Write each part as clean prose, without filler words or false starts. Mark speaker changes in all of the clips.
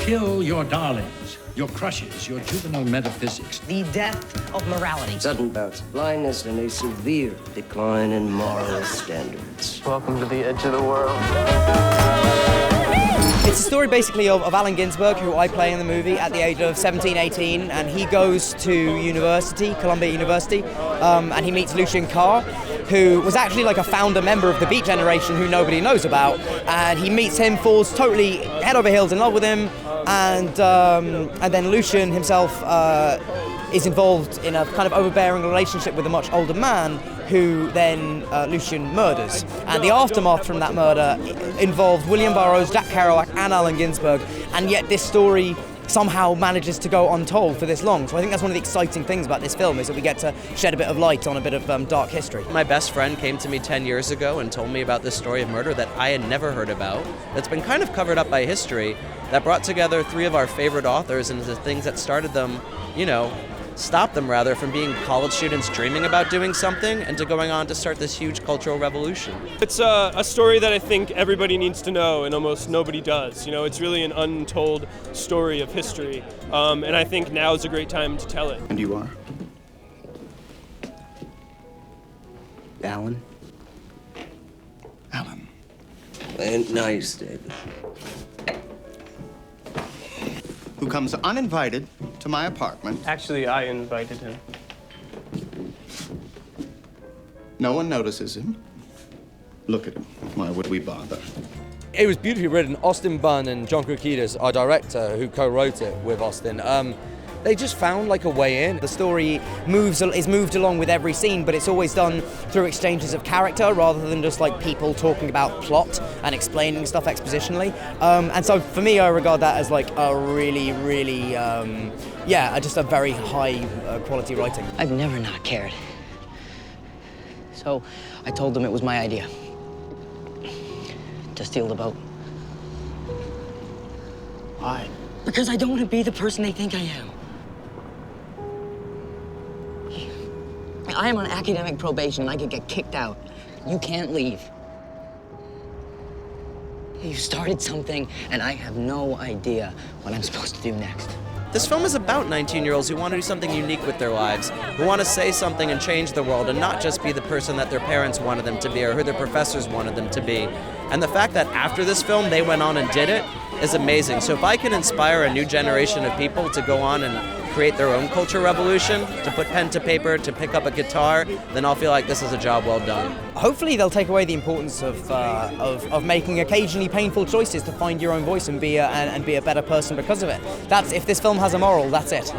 Speaker 1: kill your darlings, your crushes, your juvenile metaphysics.
Speaker 2: The death of morality.
Speaker 3: Sudden bouts of blindness and a severe decline in moral standards.
Speaker 4: Welcome to the edge of the world.
Speaker 2: It's a story basically of Allen Ginsberg, who I play in the movie at the age of 17, 18, and he goes to university, Columbia University, and he meets Lucien Carr, who was actually like a founder member of the Beat Generation who nobody knows about, and he meets him, falls totally head over heels in love with him, and then Lucien himself is involved in a kind of overbearing relationship with a much older man who then Lucien murders. And the aftermath from that murder involved William Burroughs, Jack Kerouac, and Allen Ginsberg, and yet this story somehow manages to go untold for this long. So I think that's one of the exciting things about this film, is that we get to shed a bit of light on a bit of dark history.
Speaker 5: My best friend came to me 10 years ago and told me about this story of murder that I had never heard about, that's been kind of covered up by history, that brought together three of our favorite authors and the things that started them, stopped them rather from being college students dreaming about doing something and to going on to start this huge cultural revolution.
Speaker 4: It's a story that I think everybody needs to know and almost nobody does. It's really an untold story of history, and I think now is a great time to tell it.
Speaker 6: And you are?
Speaker 3: Alan?
Speaker 6: Alan.
Speaker 3: Ain't nice, David.
Speaker 6: Who comes uninvited to my apartment.
Speaker 4: Actually, I invited him.
Speaker 6: No one notices him. Look at him. Why would we bother?
Speaker 7: It was beautifully written. Austin Bunn and John Krokidas, our director, who co-wrote it with Austin, they just found like a way in.
Speaker 2: The story is moved along with every scene, but it's always done through exchanges of character rather than just like people talking about plot and explaining stuff expositionally. And so for me, I regard that as like a really, really, just a very high quality writing.
Speaker 8: I've never not cared. So I told them it was my idea to steal the boat.
Speaker 4: Why?
Speaker 8: Because I don't want to be the person they think I am. I am on academic probation and I could get kicked out. You can't leave. You started something and I have no idea what I'm supposed to do next.
Speaker 5: This film is about 19-year-olds who want to do something unique with their lives, who want to say something and change the world and not just be the person that their parents wanted them to be or who their professors wanted them to be. And the fact that after this film they went on and did it is amazing. So if I can inspire a new generation of people to go on and create their own culture revolution, to put pen to paper, to pick up a guitar, then I'll feel like this is a job well done.
Speaker 2: Hopefully they'll take away the importance of making occasionally painful choices to find your own voice and be a better person because of it. If this film has a moral, that's it.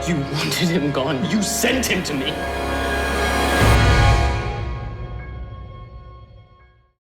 Speaker 4: You wanted him gone. You sent him to me.